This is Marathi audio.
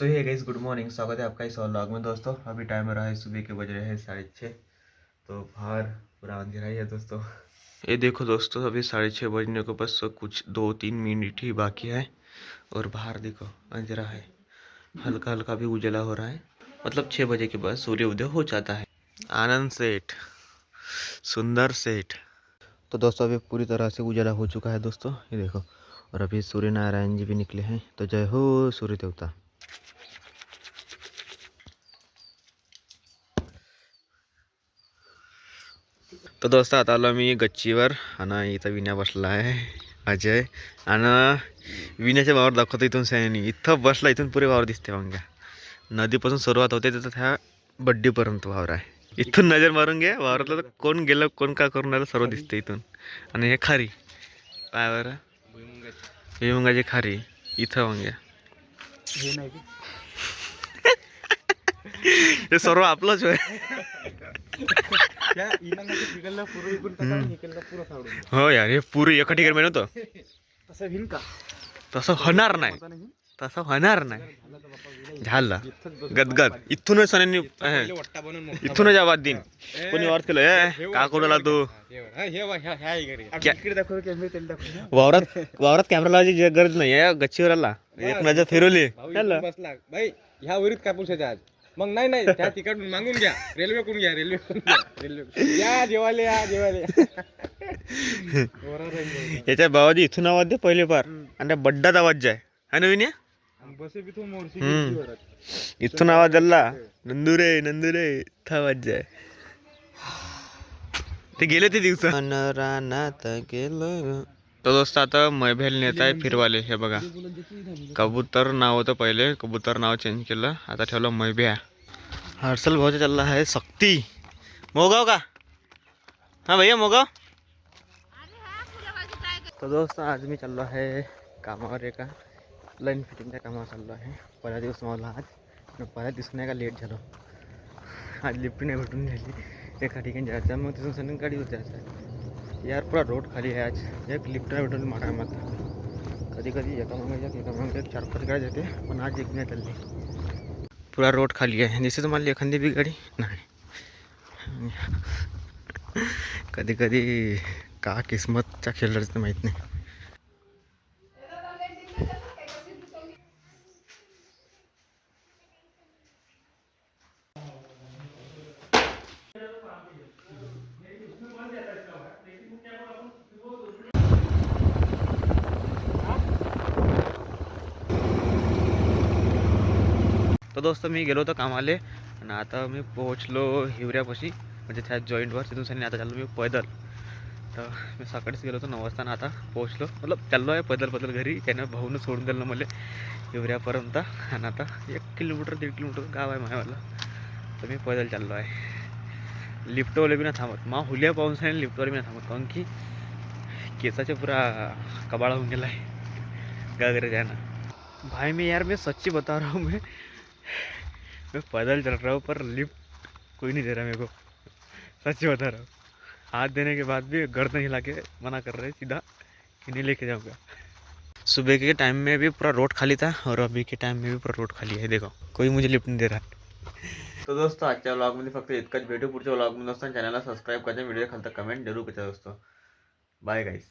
So hey guys, good morning. स्वागत है आपका इस व्लॉग में दोस्तों। अभी टाइम हो रहा है सुबह के, बज रहे हैं 6:30। तो बाहर पूरा अंधेरा ही है दोस्तों। ये देखो दोस्तों, अभी 6:30 बजने को बस कुछ 2-3 मिनट ही बाकी है। और बाहर देखो अंधेरा है, हल्का हल्का भी उजाला हो रहा है। मतलब 6 बजे के बाद सूर्य उदय हो जाता है। आनंद सेठ, सुंदर सेठ। तो दोस्तों अभी पूरी तरह से उजाला हो चुका है दोस्तों, ये देखो। और अभी सूर्य नारायण जी भी निकले हैं, तो जय हो सूर्य देवता। तो दोस्तों आता आलो मी गच्चीवर आणि इथं विण्या बसला आहे, अजय। आणि विण्याच्या वावर दाखवतो इथून सयानी, इथं बसला, इथून पुरे वावर दिसते मग. नदीपासून सुरुवात होते तिथं ह्या बड्डीपर्यंत वावर आहे. इथून नजर मारून घ्या वावरातलं, तर कोण गेलं कोण का करून राहिलं सर्व दिसते इथून. आणि हे खारी काय बरं, भुईमुगाची खारी इथं मग घ्या. हे सर्व आपलंच आहे. हो यार, हे पुरे एका ठिकाणी बनवतो. तसं होणार नाही, तसं होणार नाही. झालं गदगद. इथूनच सणांनी इथूनच आवाज देईन. कोणी वावर केलं का करूला तू वावरात. वावरात कॅमेरा लावायची गरज नाही आहे. गच्चीवर आला, एक नजर फिरवली बसला भाई ह्या वरीत कापूस आहे आज. मग नाही त्या तिकडून मागून घ्या, रेल्वे करून घ्या, रेल्वे या जेवाले, या जेवाले. याच्या बाबाजी इथून आवाज दे पहिले पार, आणि त्या बड्डात आवाज जाय है ना विनय. इथून आवाज दिला, नंदुरे नंदुरे, इथं आवाज जाय. ते गेले ते दिवस रानात गेलं. तो दोस्त आता मैभेल नेत आहे फिरवाले. हे बघा, कबूतर नाव होतं पहिले, कबूतर नाव चेंज केलं, आता ठेवलं मैभ्या. हर्षल भाऊचा चालला आहे सक्ती. मोगाव का? हाँ भैया मोगाव. तो दोस्त आज मी चाललो आहे कामावर, एका लाईन फिटिंगच्या कामावर चाललो आहे. पहिला दिवस मला आज, पहिल्या दिवस नाही का लेट झालो. आज लिफ्ट नाही भेटून झाली, एका ठिकाणी जायचं, मग तिथून संध्याकाळी गाडीवर जायचं आहे. यार पुरा रोड खाली आहे आज. एक लिफ्ट नाही भेटून मागा मत. कधी कधी एका मागे 4-5 गाडी जाते, पण आज एक नाही चालली. पुरा रोड खाली आहे. दिसते तुम्हाला एखादी बी गाडी नाही. कधी कधी का किस्मतच्या खेळ राहते माहीत नाही. तो दोस्त मी गेलो होतो कामाले, आणि आता मी पोहोचलो हिवऱ्यापाशी, म्हणजे त्या जॉईंटवर. तिथून सनी आता चाललो मी पैदल. तर मी सकाळीच गेलो होतो 9 वाजता, आता पोहोचलो, मतलब चाललो आहे पैदल घरी. त्यानं भाऊनं सोडून दिलं मला हिवऱ्यापर्यंत. आणि आता 1 किलोमीटर 1.5 किलोमीटर गाव आहे माझ्यावाला, तर मी पैदल चाललो आहे. लिफ्टवाले बी नाही थांबत, मा हुलिया पाहून सांगेल लिफ्टवाले बी नाही थांबत, कारण की केसाचे पुरा कबाळा होऊन गेला आहे गागरे जाना. भाई मैं सच्ची बता रहा हूँ, मैं पैदल चल रहा हूँ, पर लिफ्ट कोई नहीं दे रहा मेरे को. सच्ची बता रहा हूँ. हाथ देने के बाद भी गर्दन हिला के मना कर रहे सीधा कि नहीं लेके जाऊँगा. सुबह के टाइम में भी पूरा रोड खाली था, और अभी के टाइम में भी पूरा रोड खाली है. देखो कोई मुझे लिफ्ट नहीं दे रहा. तो दोस्तों आजच्या व्लॉगमध्ये फक्त इतकंच. भेटू पुढच्या व्लॉगमध्ये. दोस्तों चॅनलला सबस्क्राईब करा, व्हिडिओ खालता कमेंट जरूर करा दोस्तों. Bye guys.